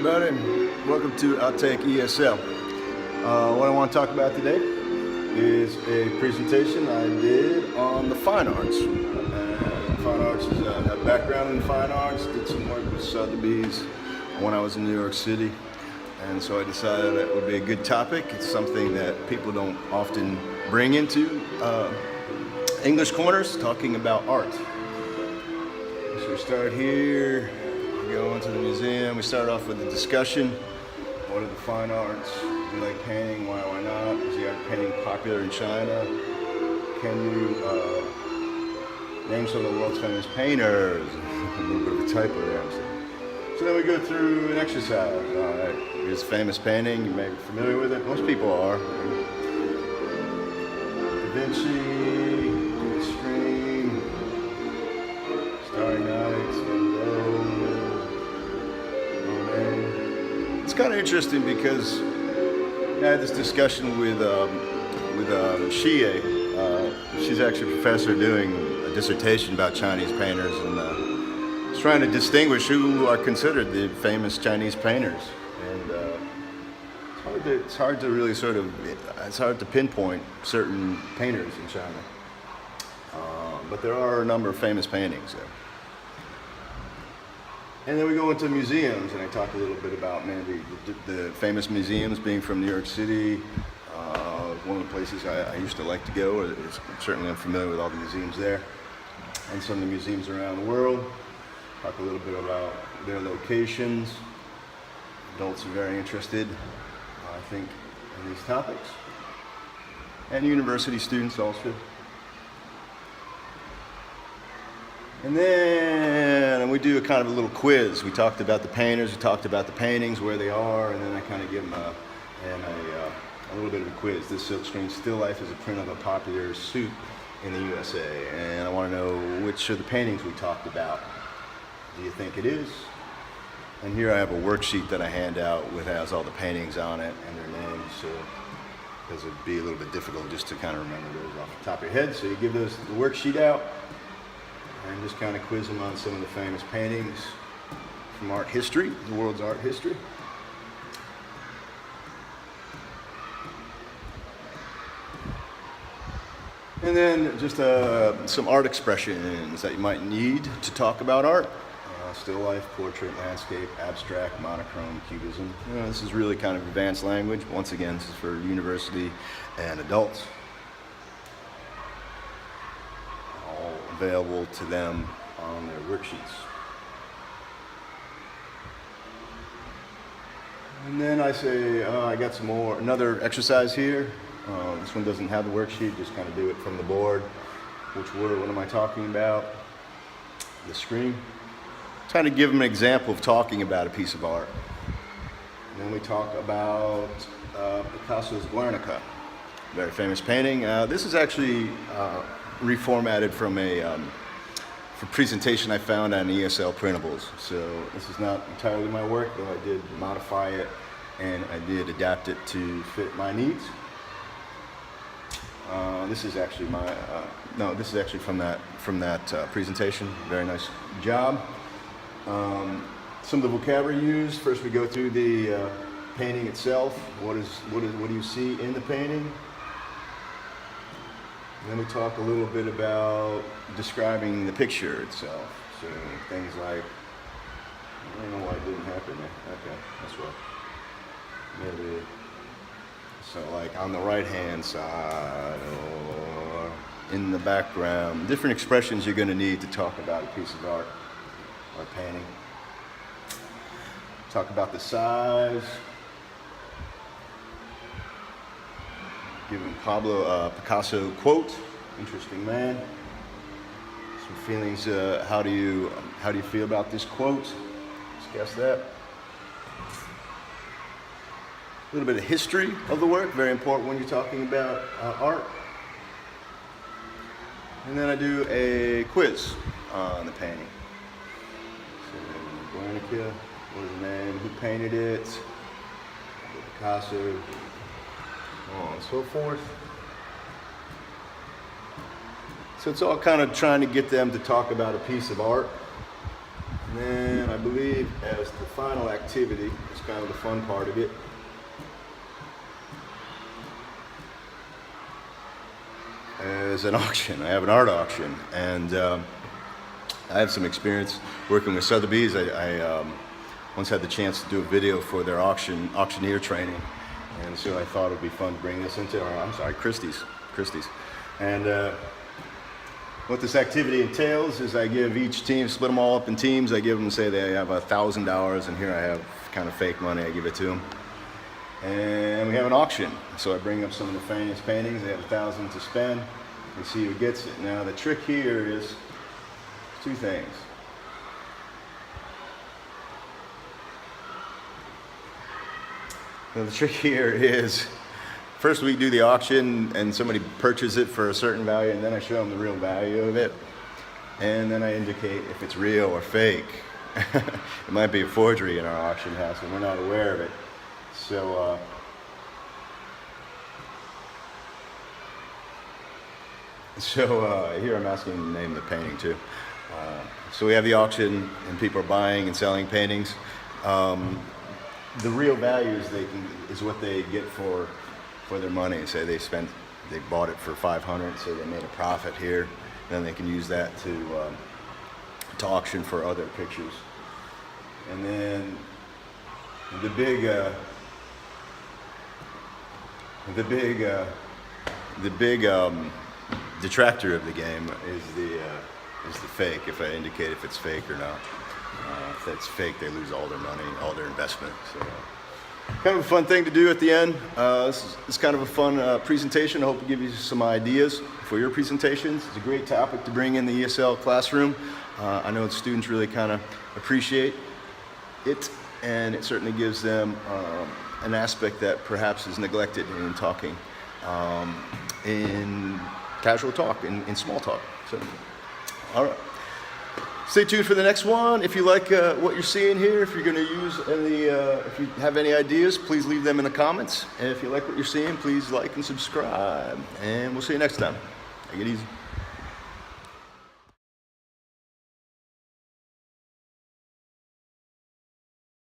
everybody, and welcome to OUTTAKE ESL. What I want to talk about today is a presentation I did on the fine arts. Fine arts is a background in fine arts, did some work with Sotheby's when I was in New York City, and so I decided that would be a good topic. It's something that people don't often bring into English corners, talking about art. So we start here. Go into the museum. We start off with a discussion. What are the fine arts? Do you like painting? Why not? Is the art of painting popular in China? Can you name some of the world's famous painters? A little bit of a typo there. So then we go through an exercise. All right, here's a famous painting. You may be familiar with it. Most people are. Da Vinci, The Stream, Starry Night, It's kind of interesting because I had this discussion with Xie. She's actually a professor doing a dissertation about Chinese painters, and is trying to distinguish who are considered the famous Chinese painters. And it's hard to pinpoint certain painters in China, but there are a number of famous paintings there. And then we go into museums, and I talk a little bit about maybe the famous museums being from New York City. One of the places I used to like to go. Certainly I'm familiar with all the museums there, and some of the museums around the world. Talk a little bit about their locations. Adults are very interested, I think, in these topics. And university students also. And then we do a kind of a little quiz. We talked about the painters, we talked about the paintings, where they are, and then I kind of give them a little bit of a quiz. This silkscreen still life is a print of a popular suit in the USA, and I want to know which of the paintings we talked about. Do you think it is? And here I have a worksheet that I hand out with has all the paintings on it and their names, so because it'd be a little bit difficult just to kind of remember those off the top of your head. So you give the worksheet out and just kind of quiz them on some of the famous paintings from art history, the world's art history. And then just some art expressions that you might need to talk about art. Still life, portrait, landscape, abstract, monochrome, cubism. This is really kind of advanced language. Once again, this is for university and adults. Available to them on their worksheets. And then I say, I got another exercise here. This one doesn't have the worksheet, just kind of do it from the board. What am I talking about? The screen. Trying to give them an example of talking about a piece of art. And then we talk about Picasso's Guernica, very famous painting. This is actually reformatted from a presentation I found on ESL printables. So this is not entirely my work, though I did modify it and I did adapt it to fit my needs. This is actually this is actually from that presentation. Very nice job. Some of the vocabulary used. First, we go through the painting itself. What do you see in the painting? Then we talk a little bit about describing the picture itself. So things like, I don't know why it didn't happen there. Okay, that's right. Maybe, so like on the right-hand side or in the background. Different expressions you're going to need to talk about a piece of art or painting. Talk about the size. Giving Picasso quote, interesting man. Some feelings. How do you feel about this quote? Discuss that. A little bit of history of the work, very important when you're talking about art. And then I do a quiz on the painting. So, Guernica, what is the name? Who painted it? Picasso. And so forth. So it's all kind of trying to get them to talk about a piece of art. And then I believe as the final activity, it's kind of the fun part of it, is an auction. I have an art auction, and I have some experience working with Sotheby's. I once had the chance to do a video for their auctioneer training, and so I thought it would be fun to bring this into Christie's. And what this activity entails is I give each team, split them all up in teams. I give them, say they have $1,000, and here I have kind of fake money. I give it to them, and we have an auction. So I bring up some of the famous paintings. They have $1,000 to spend. We see who gets it. Now the trick here is two things. Now the trick here is, first we do the auction and somebody purchases it for a certain value, and then I show them the real value of it, and then I indicate if it's real or fake. It might be a forgery in our auction house and we're not aware of it. So here I'm asking to name the painting too. So we have the auction and people are buying and selling paintings. The real value is what they get for their money. Say they bought it for $500, so they made a profit here. Then they can use that to auction for other pictures. And then the big detractor of the game is the fake. If I indicate if it's fake or not. If that's fake, they lose all their money, all their investment. So, kind of a fun thing to do at the end. This is kind of a fun presentation. I hope to give you some ideas for your presentations. It's a great topic to bring in the ESL classroom. I know the students really kind of appreciate it, and it certainly gives them an aspect that perhaps is neglected in talking, in casual talk, in small talk. So, all right. Stay tuned for the next one. If you like what you're seeing here, if you're going to use any, if you have any ideas, please leave them in the comments. And if you like what you're seeing, please like and subscribe. And we'll see you next time. Take it easy.